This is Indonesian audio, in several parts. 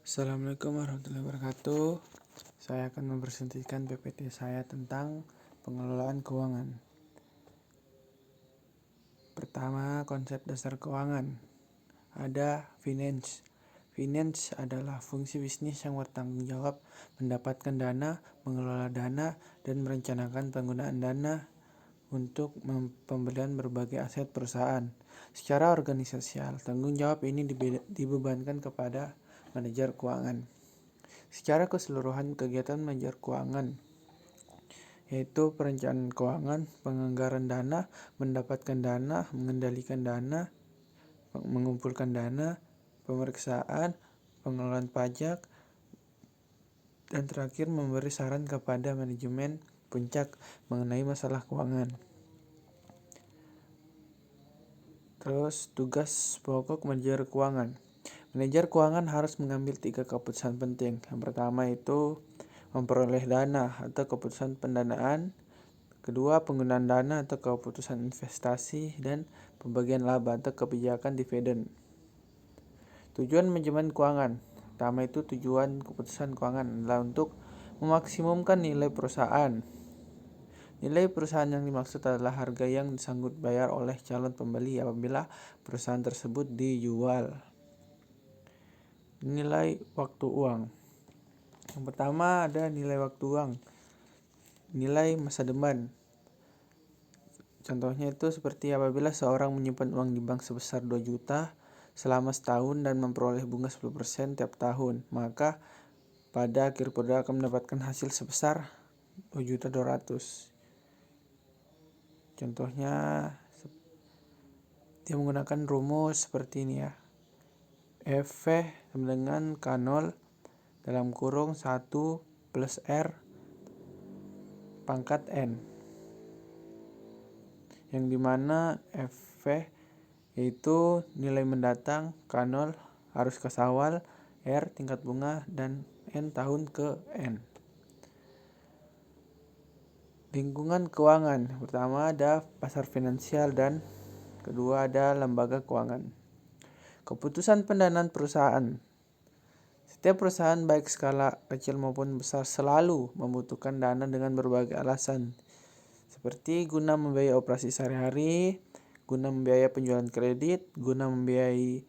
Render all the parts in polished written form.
Assalamualaikum warahmatullahi wabarakatuh. Saya akan mempresentasikan PPT saya tentang pengelolaan keuangan. Pertama, konsep dasar keuangan. Ada finance. Finance adalah fungsi bisnis yang bertanggung jawab mendapatkan dana, mengelola dana, dan merencanakan penggunaan dana untuk pembelian berbagai aset perusahaan. Secara organisasial, tanggung jawab ini dibebankan kepada manajer keuangan. Secara keseluruhan, kegiatan manajer keuangan yaitu perencanaan keuangan, penganggaran dana, mendapatkan dana, mengendalikan dana, mengumpulkan dana, pemeriksaan, pengelolaan pajak, dan terakhir memberi saran kepada manajemen puncak mengenai masalah keuangan. Terus tugas pokok manajer keuangan. Manajer keuangan harus mengambil 3 keputusan penting. Yang pertama itu memperoleh dana atau keputusan pendanaan. Kedua, penggunaan dana atau keputusan investasi. Dan pembagian laba atau kebijakan dividen. Tujuan manajemen keuangan. Pertama itu tujuan keputusan keuangan adalah untuk memaksimumkan nilai perusahaan. Nilai perusahaan yang dimaksud adalah harga yang disanggup bayar oleh calon pembeli apabila perusahaan tersebut dijual. Nilai waktu uang. Yang pertama ada nilai waktu uang. Nilai masa depan. Contohnya itu seperti apabila seorang menyimpan uang di bank sebesar 2 juta selama setahun dan memperoleh bunga 10% tiap tahun, maka pada akhir periode akan mendapatkan hasil sebesar 2.200.000. Contohnya dia menggunakan rumus seperti ini ya. F sama dengan K0 dalam kurung 1 plus R pangkat N, yang dimana F yaitu nilai mendatang, K0 arus kas awal, R tingkat bunga, dan N tahun ke N. Lingkungan keuangan. Pertama ada pasar finansial dan kedua ada lembaga keuangan. Keputusan pendanaan perusahaan. Setiap perusahaan baik skala kecil maupun besar selalu membutuhkan dana dengan berbagai alasan. Seperti guna membiayai operasi sehari-hari, guna membiayai penjualan kredit, guna membiayai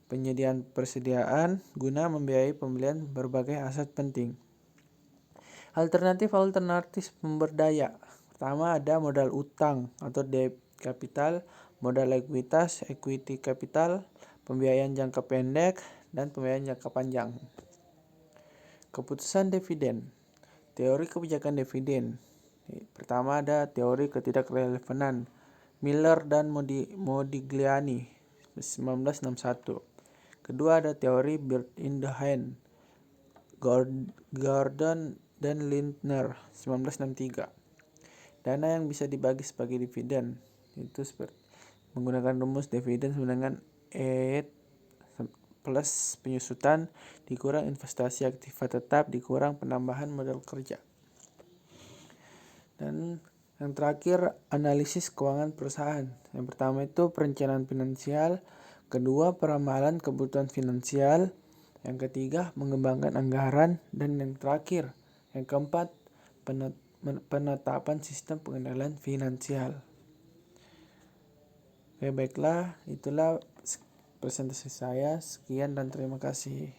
penyediaan persediaan, guna membiayai pembelian berbagai aset penting. Alternatif sumber daya. Pertama ada modal utang atau debt capital, modal ekuitas, equity capital, pembiayaan jangka pendek, dan pembiayaan jangka panjang. Keputusan dividen. Teori kebijakan dividen. Pertama ada teori ketidakrelevanan, Miller dan Modigliani 1961. Kedua ada teori bird in the hand, Gordon dan Lindner 1963. Dana yang bisa dibagi sebagai dividen itu seperti menggunakan rumus dividen sama dengan E plus penyusutan dikurang investasi aktiva tetap dikurang penambahan modal kerja. Dan yang terakhir analisis keuangan perusahaan. Yang pertama itu perencanaan finansial, kedua peramalan kebutuhan finansial, yang ketiga mengembangkan anggaran, dan yang terakhir yang keempat penetapan sistem pengendalian finansial. Oke, baiklah, itulah presentasi saya. Sekian dan terima kasih.